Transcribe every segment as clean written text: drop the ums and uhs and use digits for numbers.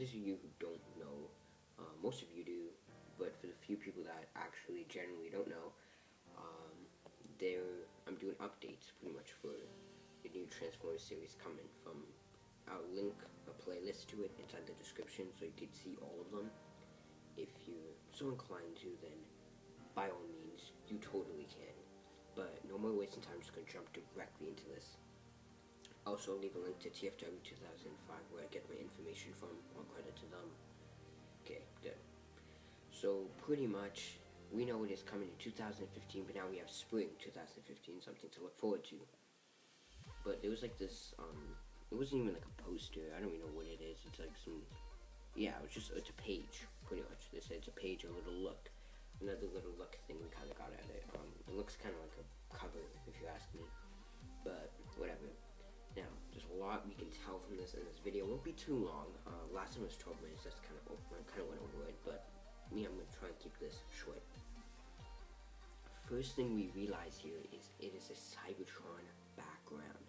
those of you who don't know, most of you do, but for the few people that actually generally don't know, I'm doing updates pretty much for the new Transformers series coming from. I'll link a playlist to it inside the description so you can see all of them. If you're so inclined to, then by all means, you totally can. But no more wasting time, I'm just going to jump directly into this. Also, leave a link to TFW 2005 where I get my information from. All credit to them. Okay, good. So, pretty much, we know it is coming in 2015, but now we have spring 2015, something to look forward to. But there was like this, it wasn't even like a poster, I don't even know what it is, it's like some, yeah, it's a page, pretty much. They said it's a page, a little look, another little look thing we kind of got at it. It looks kind of like a cover, if you ask me, but whatever. Now, there's a lot we can tell from this, and this video won't be too long. Last time was 12 minutes, that's kind of went over it, but me, I'm going to try and keep this short. First thing we realize here is it is a Cybertron background.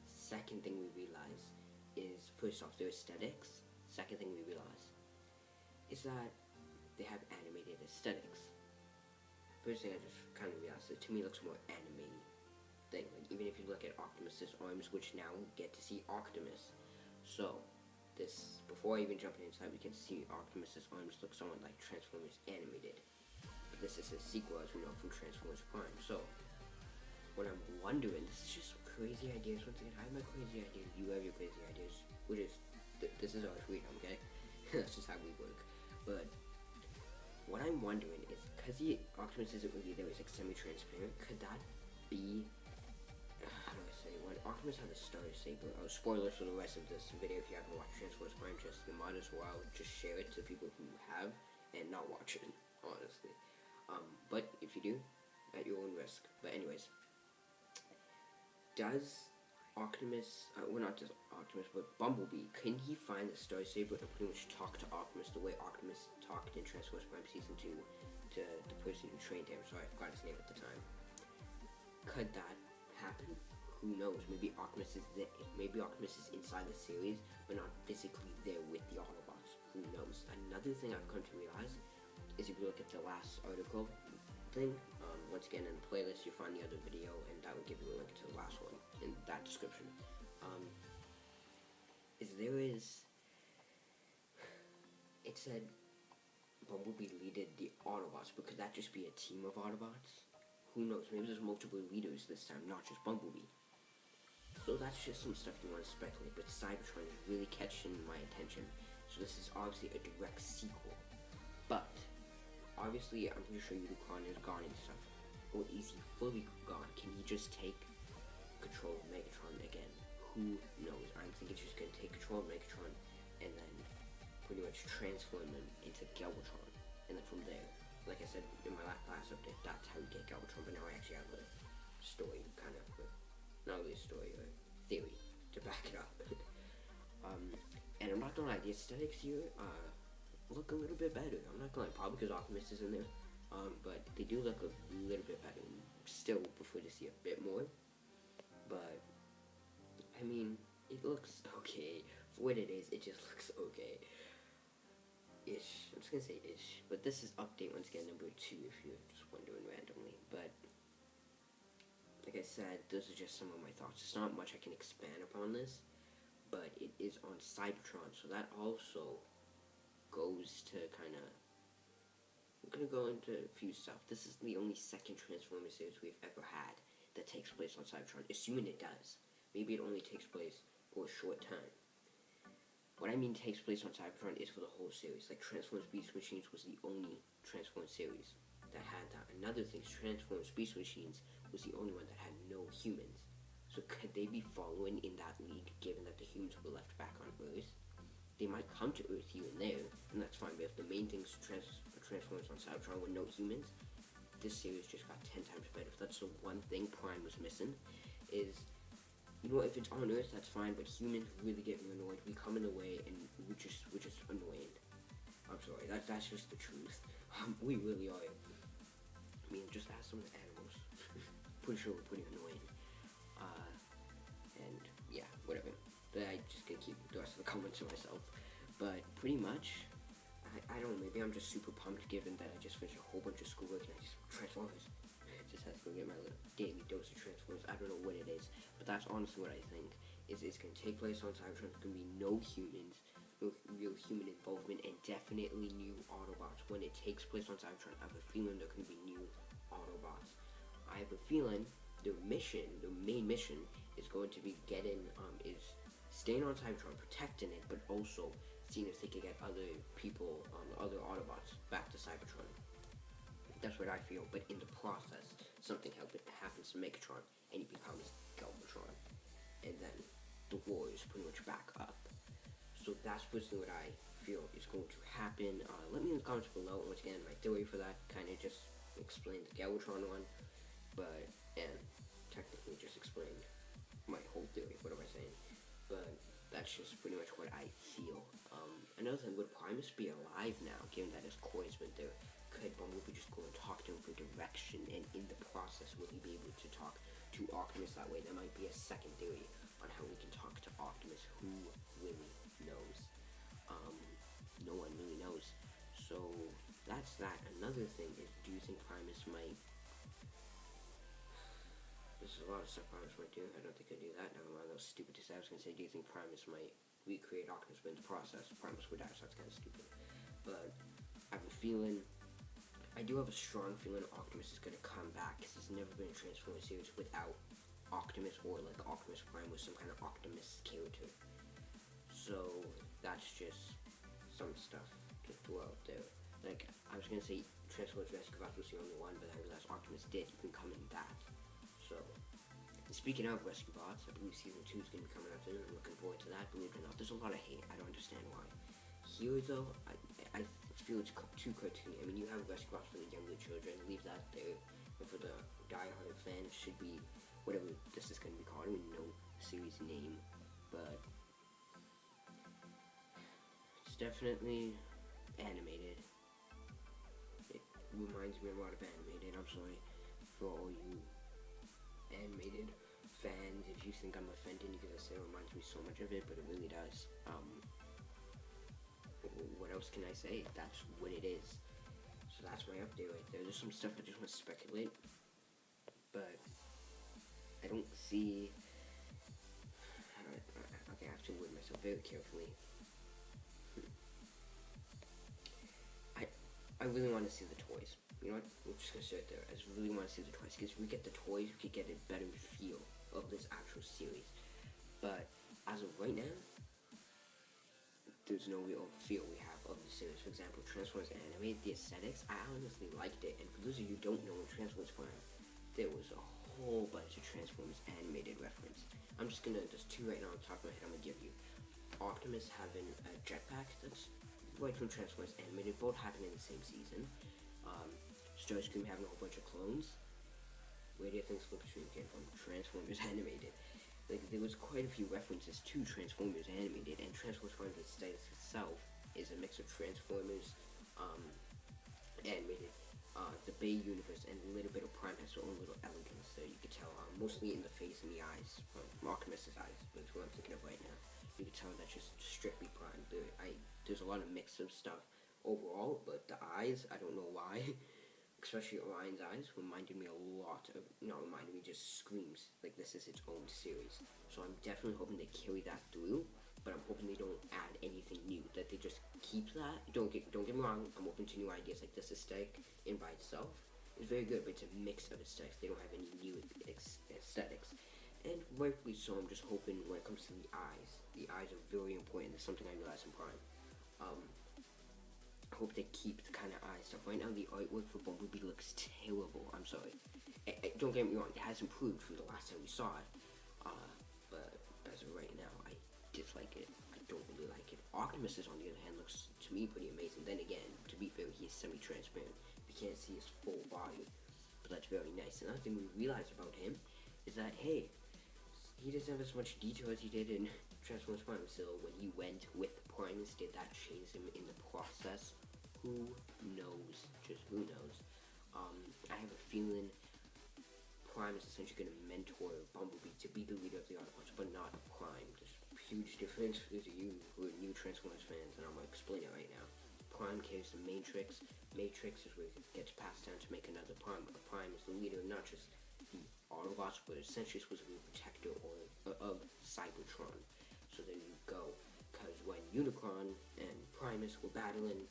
Second thing we realize is, first off, their aesthetics. Second thing we realize is that they have animated aesthetics. First thing I just kind of realized, it to me looks more anime thing. Like, even if you look at Optimus's arms, which now we get to see Optimus. So, this, before I even jump inside, we can see Optimus's arms look somewhat like Transformers animated. This is a sequel, as we know, from Transformers Prime. So, what I'm wondering, this is just crazy ideas. Once again, I have my crazy ideas, you have your crazy ideas. Which is, this is our freedom, okay? That's just how we work. But, what I'm wondering is, because the Optimus isn't really there, it's like semi-transparent, could that be, how do I say, when Optimus had a Star Saber, spoilers for the rest of this video, if you haven't watched Transformers Prime, just, you might as well just share it to people who have, and not watch it, honestly. But if you do, at your own risk. But anyways, does Optimus, well, not just Optimus, but Bumblebee, can he find the Star Saber and pretty much talk to Optimus the way Optimus talked in Transformers Prime Season 2 to the person who trained him? Sorry, I forgot his name at the time. Could that happen? Who knows? Maybe Optimus is inside the series, but not physically there with the Autobots. Who knows? Another thing I've come to realize is, if you look at the last article thing, once again in the playlist you'll find the other video, and that will give you a link to the last one in that description. It said Bumblebee leaded the Autobots, but could that just be a team of Autobots? Who knows? Maybe there's multiple leaders this time, not just Bumblebee. So that's just some stuff you want to speculate, but Cybertron is really catching my attention. So this is obviously a direct sequel. But obviously, I'm pretty sure Unicron is gone and stuff. Or is he fully gone? Can he just take control of Megatron again? Who knows? I'm thinking he's just gonna take control of Megatron and then pretty much transform him into Galvatron. And then from there, like I said in my last update, that's how we get Galvatron. But now I actually have a story, kind of, not really a story, or theory to back it up. And I'm not gonna lie, the aesthetics here look a little bit better. I'm not gonna lie, probably because Optimus is in there, but they do look a little bit better. Still prefer to see a bit more, but I mean, it looks okay for what it is. It just looks okay, ish. I'm just gonna say ish. But this is update once again number 2, if you're just wondering randomly. But like I said, those are just some of my thoughts. There's not much I can expand upon this, but it is on Cybertron, so that also goes to kind of, we're going to go into a few stuff. This is the only second Transformers series we've ever had that takes place on Cybertron, assuming it does. Maybe it only takes place for a short time. What I mean takes place on Cybertron is for the whole series. Like, Transformers Beast Machines was the only Transformers series that had that. Another thing, Transformers Beast Machines was the only one that had no humans. So could they be following in that league, given that the humans were left back on Earth? They might come to Earth here and there, and that's fine, but if the main thing's Transformers on Cybertron with no humans, this series just got 10 times better. If that's the one thing Prime was missing, is, you know, if it's on Earth, that's fine, but humans really get me annoyed. We come in the way, and we're just annoying. I'm sorry, that's just the truth. We really are. I mean, just ask some of the animals. Pretty sure we're pretty annoying. And yeah, whatever. But I just gonna keep the rest of the comments to myself. But pretty much, I don't know, maybe I'm just super pumped given that I just finished a whole bunch of schoolwork and I just Transformers. Just have to go get my little daily dose of Transformers. I don't know what it is, but that's honestly what I think. Is it's going to take place on Cybertron. There's going to be no humans, no real human involvement, and definitely new Autobots. When it takes place on Cybertron, I have a feeling there can be new Autobots. I have a feeling the mission, the main mission, is going to be staying on Cybertron, protecting it, but also seeing if they can get other people, other Autobots back to Cybertron. That's what I feel, but in the process, something happens to Megatron, and he becomes Galvatron, and then the war is pretty much back up. So that's personally what I feel is going to happen. Let me in the comments below, once again, my theory for that, kind of just explained the Galvatron one, and technically just explained my whole theory, what am I saying, but that's just pretty much what I feel. Another thing, would Primus be alive now, given that his core has been there? Could Bumblebee just go and talk to him for direction, and in the process, will he be able to talk to Optimus that way? That might be a second theory on how we can talk to Optimus. Who really knows? No one really knows. So, that's that. Another thing is, do you think Primus might... There's a lot of stuff Primus might do. I don't think I'd do that. Never mind, that was stupid to say. I was going to say, do you think Primus might recreate Optimus, but in the process, Primus would die, so that's kind of stupid. But I have a feeling, I do have a strong feeling Optimus is going to come back, because there's never been a Transformers series without Optimus, or like Optimus Prime with some kind of Optimus character. So, that's just some stuff to throw out there. Like, I was going to say Transformers Rescue Bots was the only one, but I realized Optimus did even come in that. So, speaking of Rescue Bots, I believe Season 2 is going to be coming out soon. I'm looking forward to that. Believe it or not, there's a lot of hate. I don't understand why. Here, though, I feel it's too cartoony. I mean, you have Rescue Bots for the younger children. Leave that there. And for the die-hard fans, should be whatever this is going to be called. I don't even know the series name. But it's definitely animated. It reminds me a lot of animated. I'm sorry for all you animated fans. If you think I'm offended because I say it reminds me so much of it, but it really does. What else can I say? That's what it is. So that's my update right there. There's some stuff I just want to speculate, but I don't see... Okay, I have to word myself very carefully. I really want to see the toys. You know what? We're just going to start there. I just really want to see the toys, because if we get the toys, we could get a better feel of this actual series. But as of right now, there's no real feel we have of the series. For example, Transformers Animated, the aesthetics, I honestly liked it. And for those of you who don't know, in Transformers Prime, there was a whole bunch of Transformers Animated reference. I'm just going to, there's two right now on top of my head I'm going to give you. Optimus having a jetpack, that's right from Transformers Animated, both happened in the same season. Starscream having a whole bunch of clones. Where do you think Slipstream came from? Transformers Animated. Like, there was quite a few references to Transformers Animated, and Transformers Prime itself is a mix of Transformers Animated, the Bay universe, and a little bit of Prime has their own little elegance there. You could tell, mostly in the face and the eyes, Optimus' eyes, that's what I'm thinking of right now. You could tell that's just strictly Prime. There's a lot of mix of stuff overall, but the eyes, I don't know why, especially Orion's eyes, reminded me a lot of, just screams like this is its own series. So I'm definitely hoping they carry that through, but I'm hoping they don't add anything new, that they just keep that. Don't get me wrong, I'm open to new ideas. Like, this aesthetic in by itself is very good, but it's a mix of aesthetics. They don't have any new aesthetics. And rightfully so, I'm just hoping when it comes to the eyes are very important. It's something I realized in Prime. I hope they keep the kind of eye stuff. Right now, the artwork for Bumblebee looks terrible. I'm sorry. Don't get me wrong, it has improved from the last time we saw it. But as of right now, I dislike it. I don't really like it. Optimus, on the other hand, looks to me pretty amazing. Then again, to be fair, he is semi-transparent. You can't see his full body, but that's very nice. Another thing we realized about him is that, hey, he doesn't have as much detail as he did in Transformers Prime. So when he went with Primus, did that change him in the process? Who knows? Just who knows? I have a feeling Prime is essentially going to mentor Bumblebee to be the leader of the Autobots, but not Prime. There's a huge difference for those of you who are new Transformers fans, and I'm explain it right now. Prime carries the matrix. Matrix is where it gets passed down to make another Prime. A Prime is the leader, not just the Autobots, but essentially supposed to be a protector of Cybertron. So there you go. Because when Unicron and Primus were battling,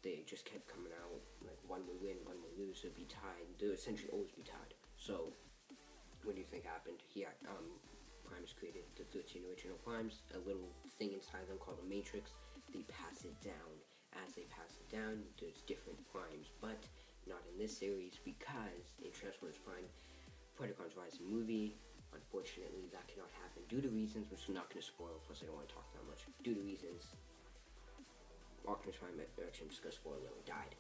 they just kept coming out, like one would win, one would lose, they'd be tied. They'd essentially always be tied. So, what do you think happened? Primus created the 13 original Primes, a little thing inside them called a matrix. They pass it down. As they pass it down, there's different Primes, but not in this series, because in Transformers Prime, Predacons Rise movie, unfortunately, that cannot happen due to reasons which I'm not going to spoil, plus I don't want to talk that much. Due to reasons, Optimus Prime, actually I'm just going to spoil it, died.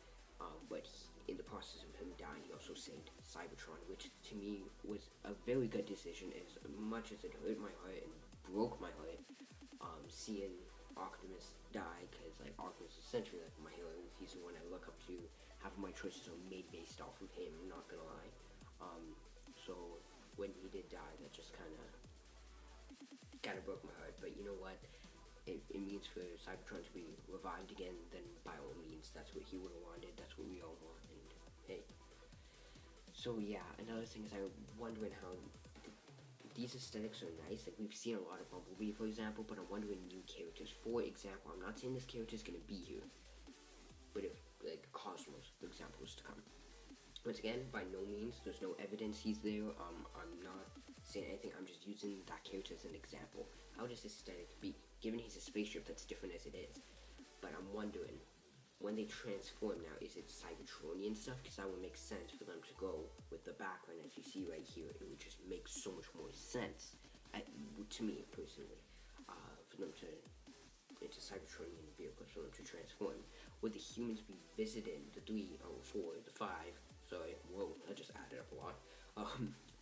But in the process of him dying, he also saved Cybertron, which to me was a very good decision. As much as it hurt my heart and broke my heart, seeing Optimus die, because like Optimus is essentially like my hero. He's the one I look up to. Half of my choices are made based off of him, I'm not gonna lie. So when he did die, that just kind of broke my heart. But you know what? It means for Cybertron to be revived again, then by all means, that's what he would have wanted, that's what we all want, and hey. So yeah, another thing is I'm wondering how these aesthetics are nice. Like, we've seen a lot of Bumblebee, for example, but I'm wondering new characters. For example, I'm not saying this character is going to be here, but if, like, Cosmos, for example, is to come. Once again, by no means, there's no evidence he's there. I'm not saying anything, I'm just using that character as an example. How does this aesthetic be? Given he's a spaceship, that's different as it is. But I'm wondering, when they transform now, is it Cybertronian stuff? Because that would make sense for them to go with the background, as you see right here. It would just make so much more sense, to me, personally, for them to, into Cybertronian vehicles, for them to transform. Would the humans be visited, the 3, or 4, the 5, sorry, whoa, I just added up a lot.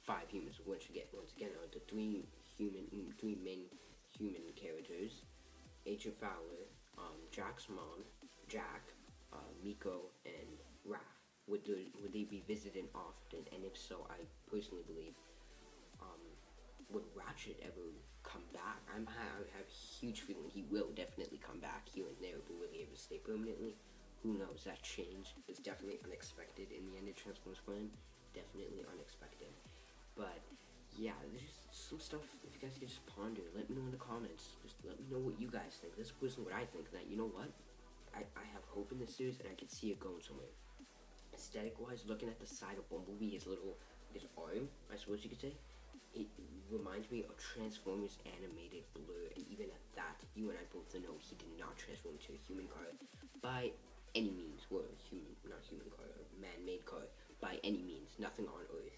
5 humans, once again, are the 3 main human characters: Agent Fowler, Jack's mom, Jack, Miko, and Raph. Would they be visited often? And if so, I personally believe, would Ratchet ever come back? I have a huge feeling he will definitely come back here and there, but will he ever stay permanently? Who knows? That change is definitely unexpected in the end of Transformers Prime. Definitely unexpected. But yeah, there's just some stuff, if you guys could just ponder, let me know in the comments. Just let me know what you guys think. This is personally what I think, that, you know what? I have hope in this series, and I can see it going somewhere. Aesthetic-wise, looking at the side of Bumblebee, his arm, I suppose you could say, it reminds me of Transformers animated Blur, and even at that, you and I both know he did not transform into a human car by any means, or man-made car, by any means. Nothing on Earth.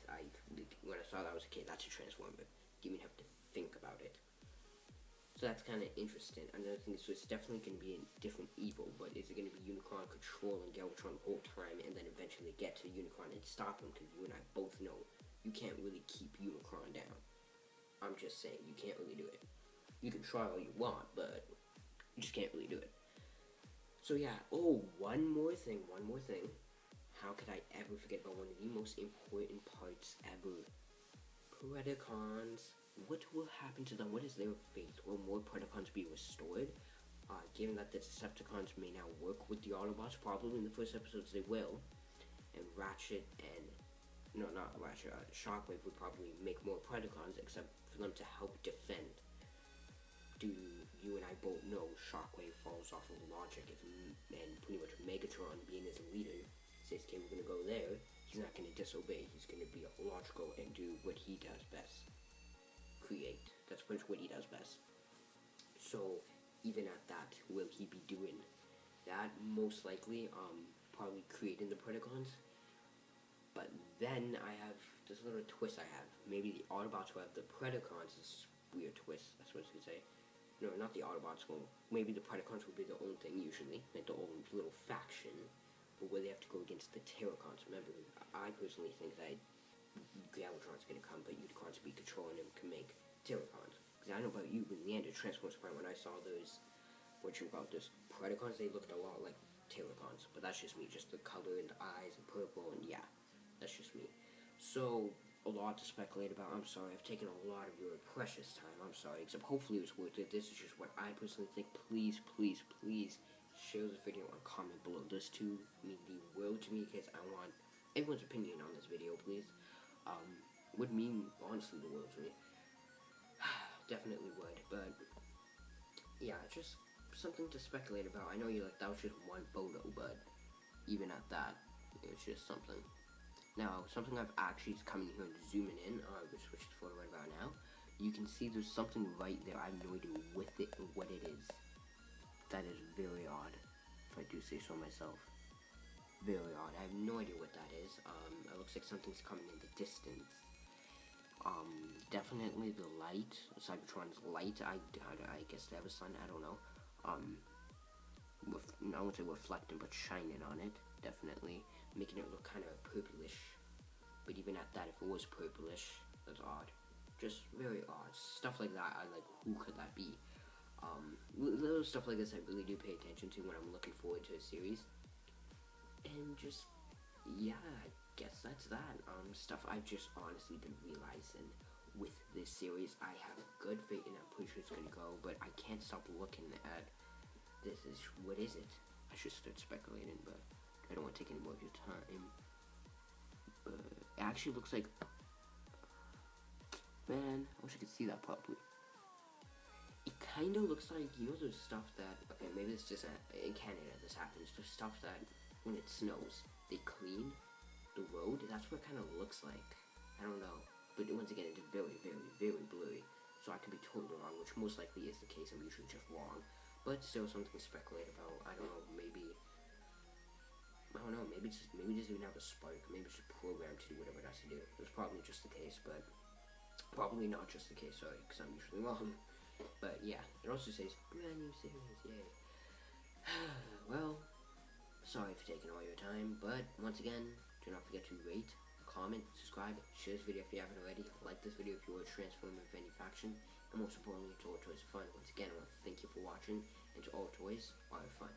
When I saw that, I was like, okay, that's a Transformer. Didn't even have to think about it. So that's kind of interesting. Another thing is, so it's definitely going to be a different evil, but is it going to be Unicron controlling Galvatron the whole time, and then eventually get to Unicron and stop him? Because you and I both know you can't really keep Unicron down. I'm just saying, you can't really do it. You can try all you want, but you just can't really do it. So yeah, one more thing. How could I ever forget about one of the most important parts ever? Predacons. What will happen to them? What is their fate? Will more Predacons be restored? Given that the Decepticons may now work with the Autobots, probably in the first episodes they will, and Shockwave would probably make more Predacons, except for them to help defend. Do you and I both know Shockwave falls off of logic, and pretty much Megatron being his leader says, okay, we're gonna go there. He's not gonna disobey. He's gonna be logical and do what he does best. Create. That's pretty much what he does best. So even at that, will he be doing that? Most likely, probably creating the Predacons. But then I have this little twist I have. Maybe the Autobots will have the Predacons. This weird twist, I suppose you could say. No, not the Autobots will. Maybe the Predacons will be their own thing usually, like their own little faction. But where they have to go against the Terracons. Remember, I personally think that Galvatron's gonna come, but Unicron's be controlling him, can make Terracons. Because I don't know about you, but in the end of Transformers Prime, when I saw those, Predacons, they looked a lot like Terracons. But that's just me, just the color and the eyes and purple, and yeah, that's just me. So, a lot to speculate about. I'm sorry, I've taken a lot of your precious time. I'm sorry, except hopefully it was worth it. This is just what I personally think. Please, please, please, share this video and comment below. Those two mean the world to me because I want everyone's opinion on this video, please. Would mean honestly the world to me. Definitely would, but yeah, just something to speculate about. I know you're like, that was just one photo, but even at that, it's just something. Now, something I've actually come in here and zooming in, which is the photo right about now, you can see there's something right there. I have no idea with it and what it is. That is very odd, if I do say so myself. Very odd. I have no idea what that is. It looks like something's coming in the distance. Definitely the light, Cybertron's light. I guess they have a sun. I don't know. I won't say reflecting, but shining on it. Definitely making it look kind of purplish. But even at that, if it was purplish, that's odd. Just very odd. Stuff like that. I like. Who could that be? Little stuff like this I really do pay attention to when I'm looking forward to a series. And just, yeah, I guess that's that. Stuff I've just honestly been realizing with this series. I have good faith and I'm pretty sure it's gonna go, but I can't stop looking at this. What is it? I should start speculating, but I don't want to take any more of your time. It actually looks like, man, I wish I could see that properly. It kind of looks like, you know, those stuff that, okay, maybe this just in Canada this happens. There's stuff that when it snows, they clean the road. That's what it kind of looks like. I don't know, but once again, it's very, very, very blurry. So I could be totally wrong, which most likely is the case. I'm usually just wrong, but still something to speculate about. I don't know. Maybe just even have a spark. Maybe it's just programmed to do whatever it has to do. It's probably just the case, but probably not just the case. Sorry, because I'm usually wrong. But yeah, it also says brand new series. Yay. Well, sorry for taking all your time, but once again, do not forget to rate, comment, subscribe, share this video if you haven't already, like this video if you want to transform into any faction, and most importantly, to all toys are fun. Once again, I want to thank you for watching, and to all toys are fun.